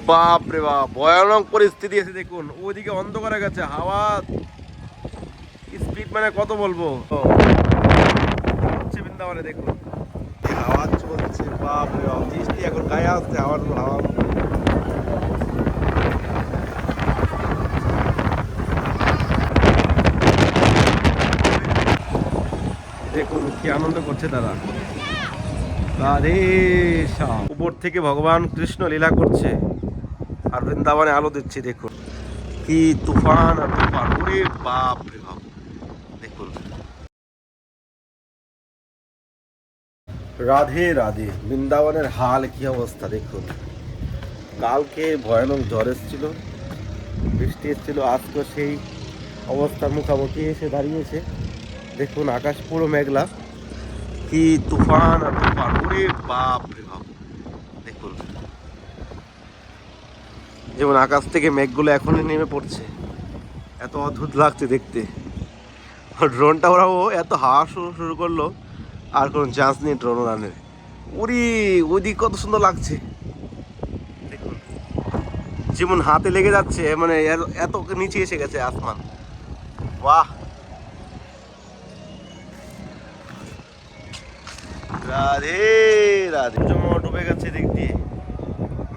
বাপ রে বাপ, ভয়ানক পরিস্থিতি আছে দেখুন। ওইদিকে অন্ধকার হয়ে গেছে, হাওয়া স্পিড মানে কত বলবো হচ্ছে বৃন্দাবনে। দেখুন হাওয়া চলছে, বাপ রে বাপ, বৃষ্টি এখন গায়ে আসছে, হাওয়ার হাওয়া। দেখুন কি আনন্দ করছে তারা। রাধে শ্যাম। উপর থেকে ভগবান কৃষ্ণ লীলা করছে আর বৃন্দাবনে আলো দিচ্ছে। দেখুন কি তুফান আর তুফান, ওরে বাপ রে বাপ। দেখুন রাধে রাধে, বৃন্দাবনের হাল কি অবস্থা দেখুন। কালকে ভয়ানক ঝড় এসেছিল, বৃষ্টি এসেছিল, আজকে সেই অবস্থার মুখোমুখি এসে দাঁড়িয়েছে। দেখুন আকাশ পুরো মেঘলা, কি তুফান আর তুফান, ওরে বাপ রে বাপ। দেখুন যেমন আকাশ থেকে মেঘগুলো এখনই নেমে পড়ছে, এত অদ্ভুত লাগছে দেখতে। ড্রোনটা ওরাও এত হাওয়া শুরু করলো, আর কোনো চান্স নেই ড্রোন উড়ানের। উড়ি ওইদিক কত সুন্দর লাগছে দেখুন, যেমন হাতে লেগে যাচ্ছে, মানে এত নিচে এসে গেছে আসমান। বাহ, রাধে রাধে। জমা ডুবে গেছে দিক দিয়ে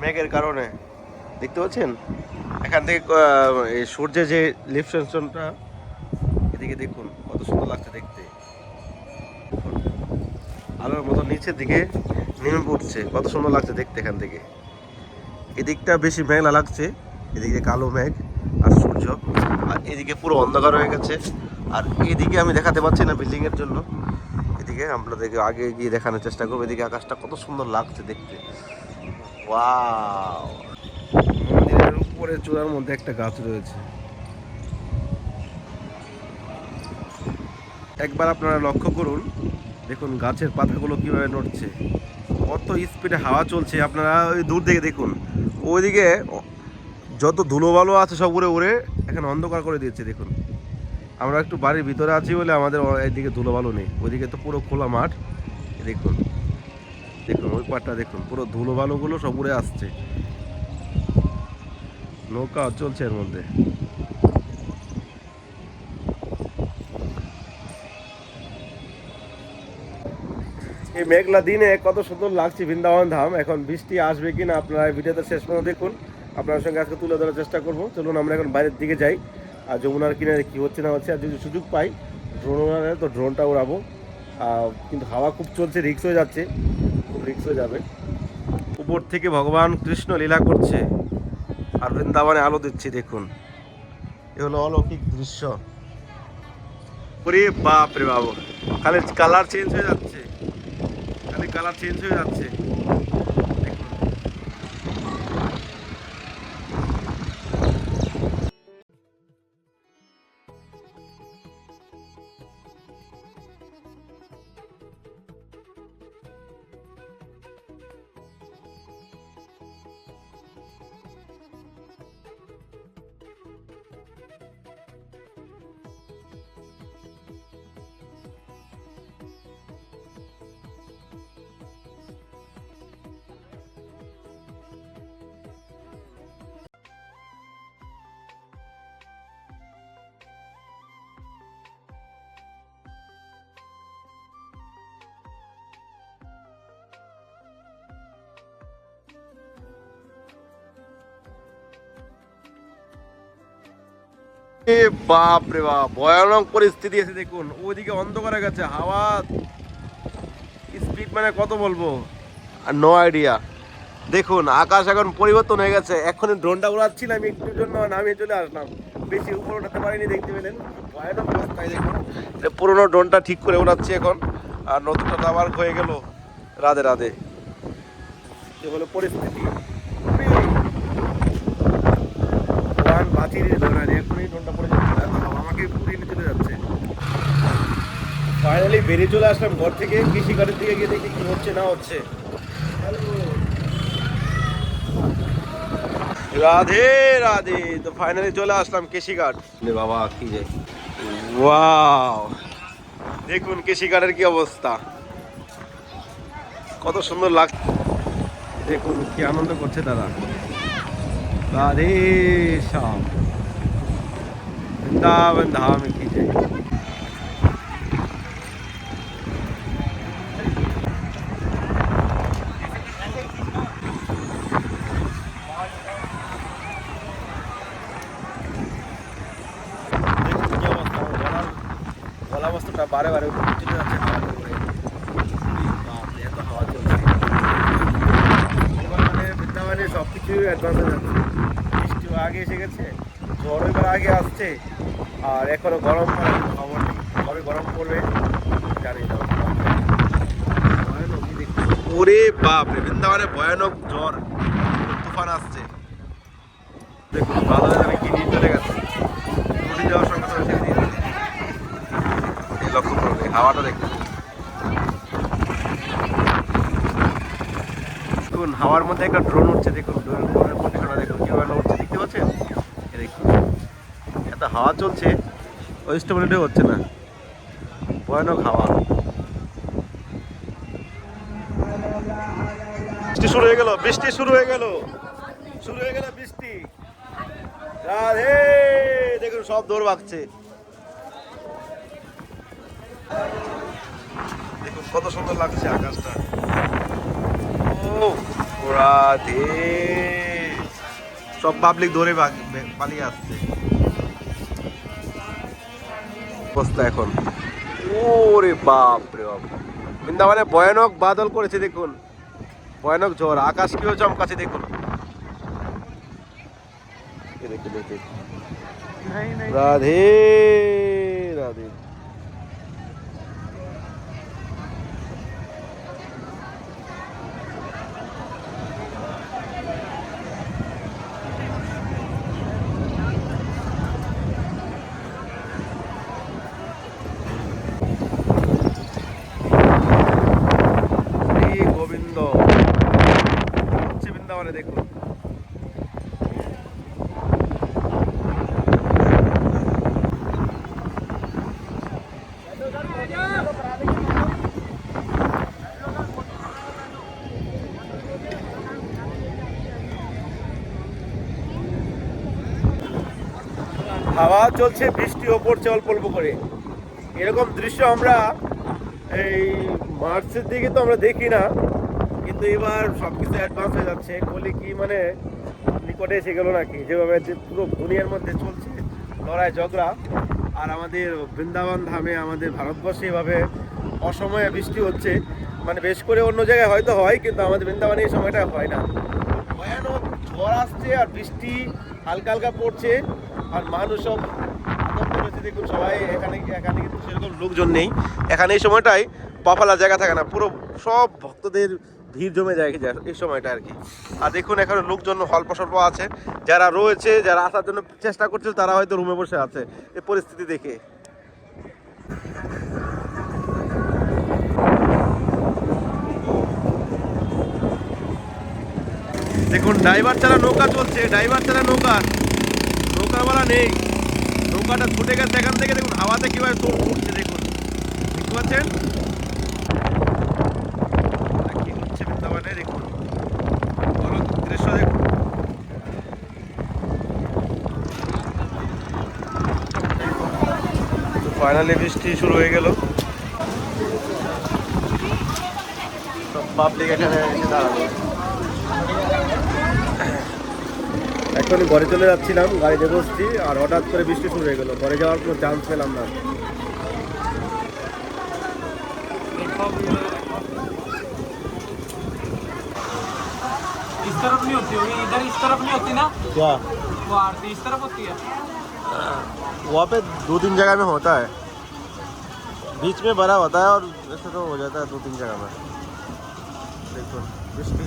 মেঘের কারণে, দেখতে পাচ্ছেন। এখান থেকে এই সূর্যের যে রিফ্লেকশনটা এদিকে দেখুন কত সুন্দর লাগছে দেখতে। আলোর মতো নিচের দিকে নেমে পড়ছে, কত সুন্দর লাগছে দেখতে এখান থেকে। এদিকটা বেশি মেঘলা লাগছে, এদিকে কালো মেঘ আর সূর্য, আর এদিকে পুরো অন্ধকার হয়ে গেছে। আর এদিকে আমি দেখাতে পাচ্ছি না বিল্ডিং এর জন্য, এদিকে আপনাদেরকে আগে গিয়ে দেখানোর চেষ্টা করবো। এদিকে আকাশটা কত সুন্দর লাগছে দেখতে। ওয়াও, মন্দিরের উপরে চূড়ার মধ্যে একটা গাছ রয়েছে, একবার আপনারা লক্ষ্য করুন। দেখুন গাছের পাতাগুলো কিভাবে নড়ছে, কত স্পিডে হাওয়া চলছে। আপনারা ওই দূর থেকে দেখুন, ওইদিকে যত ধুলোবালু আছে সব উড়ে উড়ে এখানে অন্ধকার করে দিয়েছে। দেখুন আমরা একটু বাড়ির ভিতরে আছি বলে আমাদের এইদিকে ধুলোবালু নেই, ওইদিকে তো পুরো খোলা মাঠ। দেখুন দেখুন ওই পাটটা দেখুন, পুরো ধুলোবালুগুলো সব উড়ে আসছে, নৌকা চলছে এর মধ্যে। এই মেঘলা দিনে কত সুন্দর লাগছে বৃন্দাবন ধাম। এখন বৃষ্টি আসবে কিনা আপনারা ভিডিওতে শেষ পর্যন্ত দেখুন, আপনার সঙ্গে আজকে তুলে ধরার চেষ্টা করবো। চলুন আমরা এখন বাইরের দিকে যাই, আর যমুনার কিনারে কী হচ্ছে না হচ্ছে। আর যদি সুযোগ পাই ড্রোন উড়ানোর, তো ড্রোনটা উড়াবো। কিন্তু হাওয়া খুব চলছে, রিক্স হয়ে যাচ্ছে, খুব রিক্স হয়ে যাবে। উপর থেকে ভগবান কৃষ্ণ লীলা করছে আর বৃন্দাবনে আলো দিচ্ছে। দেখুন এ হলো অলৌকিক দৃশ্য। ওরে বাপ রে বাবু, খালি কালার চেঞ্জ হয়ে যাচ্ছে, খালি কালার চেঞ্জ হয়ে যাচ্ছে। বাপ রে বাপ, ভয়ানক পরিস্থিতি আছে দেখুন। ওইদিকে অন্ধকার হয়ে গেছে, হাওয়া স্পিড মানে কত বলবো আর নো আইডিয়া। দেখুন আকাশ এখন পরিবর্তন হয়ে গেছে। এখনই ড্রোনটা উড়াচ্ছিলাম, একটুর জন্য নামিয়ে চলে আসলাম, বেশি উপর উঠাতে পারিনি, দেখতে পেলেন ভয়ানক অবস্থায়। দেখুন পুরোনো ড্রোনটা ঠিক করে উড়াচ্ছি এখন, আর নতুনটা আবার হয়ে গেল। রাধে রাধে, এ হলো পরিস্থিতি। বাঁচিয়ে দিল না, এখনই ড্রোনটা পড়ে যাচ্ছে, আমাকে পুড়িয়ে নিয়ে চলে যাচ্ছে। ফাইনালি বেরিয়ে চলে আসলাম ঘর থেকে, কৃষিকাজের দিকে গিয়ে দেখি কি হচ্ছে না হচ্ছে। রাধে রাধে, তো ফাইনালি চলে আসলাম কৃষিঘাট। বাবা কি যে ওয়াও, দেখুন কৃষিঘাটের কি অবস্থা, কত সুন্দর লাগছে। দেখুন কি আনন্দ করছে তারা। राधे श्याम, वृंदावन धाम की जय। গলা বস্তুটা বারে বারে চলে যাচ্ছে হাওয়াতে করে। বাপরে, এত হাওয়া চলছে। এবার মানে বৃন্দাবনে সব কিছু অ্যাডভান্স হয়ে যাচ্ছে। বৃষ্টিও আগে এসে গেছে, ঝড় এবার আগে আসছে, আর এখনো গরম পড়ার খবর নেই। কবে গরম পড়বে জানি না। ওরে বাপরে, বৃন্দাবনে ভয়ানক ঝড় তুফান আসছে। দেখুন বাদলে আমি কি নিয়ে চলে গেছে, উঠে যাওয়ার সঙ্গে সঙ্গে ছেড়ে দিয়ে দিচ্ছে। এই লক্ষ্য করবে হাওয়াটা দেখুন। দেখুন হাওয়ার মধ্যে একটা ড্রোন উঠছে, দেখুন ড্রোনের পজিশনটা দেখুন কিভাবে উঠছে, দেখতে পাচ্ছেন? এই দেখুন এত হাওয়া চলছে, ওয়েস্টবেঙ্গলে হচ্ছে না, ভয়ানক হাওয়া। বৃষ্টি শুরু হয়ে গেল, বৃষ্টি শুরু হয়ে গেল, শুরু হয়ে গেল বৃষ্টি। রাধে, দেখুন সব দৌড় ভাগছে। দেখুন কত সুন্দর লাগছে আকাশটা। ও রাধে, সব পাবলিক দৌড়ে পালিয়ে আসছে। অবস্থা এখন, ওরে বাপ রে বাপ, বৃন্দাবনে ভয়ানক বাদল করেছে দেখুন, ভয়ানক ঝড়, আকাশ কিও চমকাছে দেখুন। রাধে রাধে। গোবিন্দ হচ্ছে বৃন্দাবনে দেখুন। হাওয়া চলছে, বৃষ্টিও পড়ছে অল্প অল্প করে। এরকম দৃশ্য আমরা এই মার্চের দিকে তো আমরা দেখি না, কিন্তু এবার সবকিছু অ্যাডভান্স হয়ে যাচ্ছে। কলি কি মানে নিকটে এসে গেল নাকি, যেভাবে পুরো দুনিয়ার মধ্যে চলছে লড়াই ঝগড়া, আর আমাদের বৃন্দাবন ধামে আমাদের ভারতবর্ষে এভাবে অসময়ে বৃষ্টি হচ্ছে। মানে বেশ করে অন্য জায়গায় হয়তো হয়, কিন্তু আমাদের বৃন্দাবনে এই সময়টা হয় না। ভয়ানক ঝড় আসছে আর বৃষ্টি হালকা হালকা পড়ছে, আর মানুষ সব আতঙ্ক রয়েছে দেখুন সবাই। এখানে এখানে কিন্তু সেরকম লোকজন নেই, এখানে এই সময়টায় পা ফেলার জায়গা থাকে না, পুরো সব ভক্তদের ভিড় জমে যায় এই সময়টা আর কি। আর দেখুন এখানে লোকজন অল্প স্বল্প আছে, যারা রয়েছে, যারা আসার জন্য চেষ্টা করছে, তারা হয়তো রুমে বসে আছে এই পরিস্থিতি দেখে। দেখুন ড্রাইভার ছাড়া নৌকা চলছে, ড্রাইভার ছাড়া নৌকা, নৌকাওয়ালা নেই, নৌকাটা ছুটে গেছে এখান থেকে। দেখুন হাওয়াতে কিভাবে তোড় উঠছে দেখুন, দেখতে পাচ্ছেন কি হচ্ছে বৃন্দাবনে। দেখুন দৃশ্য দেখুন। ফাইনালি বৃষ্টি শুরু হয়ে গেল, সব পাবলিক এখানে এসে দাঁড়ালো। এখনই ঘরে চলে যাচ্ছিলাম, গাড়িতে বসছি, আর হঠাৎ করে বৃষ্টি শুরু হয়ে গেল। ঘরে যাওয়ার কোনো চান্স পেলাম না। इस तरफ नहीं होती होगी, इधर इस तरफ नहीं होती ना, क्या वो आरती इस तरफ होती है। वहाँ पे 2-3 जगह में होता है, बीच में भरा होता है, और ऐसे तो हो जाता है 2-3 जगह में। देखो বৃষ্টি,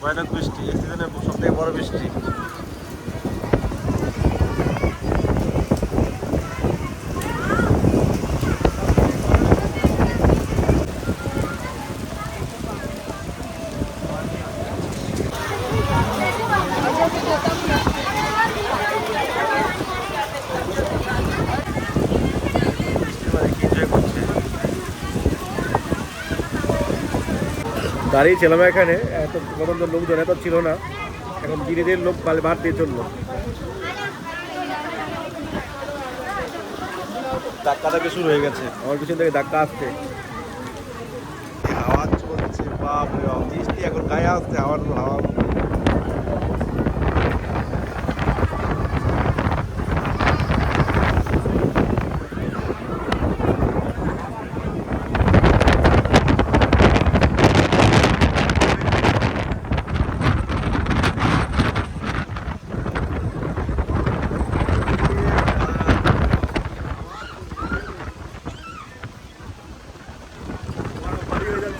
ভয়ানক বৃষ্টি, এই সিজনে সবথেকে বড় বৃষ্টি। দাঁড়িয়ে ছিলাম এখানে, এত পর্যন্ত লোকজন এত ছিল না, এখন ধীরে ধীরে লোক বাড়তে চললো। ধাক্কাটাকে শুরু হয়ে গেছে, আমার পিছন থেকে ধাক্কা আসছে, হাওয়া চলছে, বাপ রে বাপ, বৃষ্টি এখন গায়ে আসছে, হাওয়ার হাওয়া।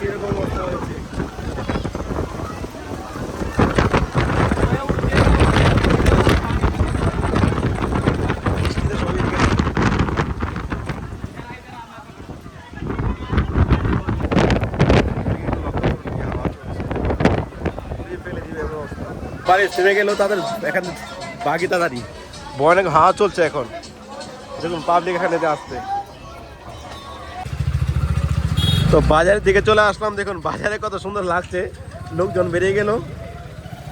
এরকম অবস্থা হয়েছে। বৃষ্টিতে সবই গেছে। বাড়ি থেমে গেলেও তাদের এখানে বাকি তাড়াতাড়ি ভয়ানক হাওয়া চলছে এখন, দেখুন পাবলিক এখানে যে আসছে। তো বাজারের দিকে চলে আসলাম, দেখুন বাজারে কত সুন্দর লাগছে, লোকজন বেরিয়ে গেল,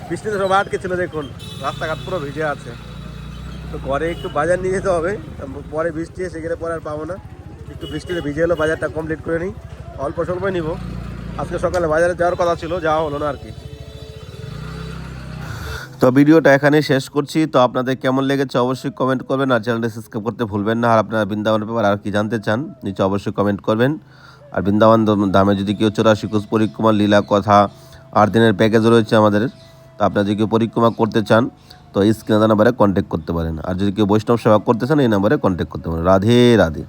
বৃষ্টিতে সব আটকে ছিল, দেখুন রাস্তাঘাট পুরো ভিজে আছে। তো ঘরে একটু বাজার নিয়ে যেতে হবে, পরে বৃষ্টি এসে গেলে পরে আর পাবো না, একটু বৃষ্টিতে ভিজে এলো, বাজারটা কমপ্লিট করে নিই, অল্প স্বল্পই নিব। আজকে সকালে বাজারে যাওয়ার কথা ছিল, যাওয়া হলো না আর কি। তো ভিডিওটা এখানে শেষ করছি। তো আপনাদের কেমন লেগেছে অবশ্যই কমেন্ট করবেন, আর চ্যানেলটা সাবস্ক্রাইব করতে ভুলবেন না। আর আপনারা বৃন্দাবনের ব্যাপারে আর কি জানতে চান নিচে অবশ্যই কমেন্ট করবেন। আর বৃন্দাবন ধামে যদি কেউ 84 কোষ পরিক্রমা লীলা কথা 8 দিনের প্যাকেজ রয়েছে আমাদের, তো আপনারা যদি কেউ পরিক্রমা করতে চান তো এই স্ক্রিনে নাম্বারে কন্ট্যাক্ট করতে পারেন। আর যদি কেউ বৈষ্ণব সেবা করতে চান এই নাম্বারে কন্ট্যাক্ট করতে পারেন। রাধে রাধে।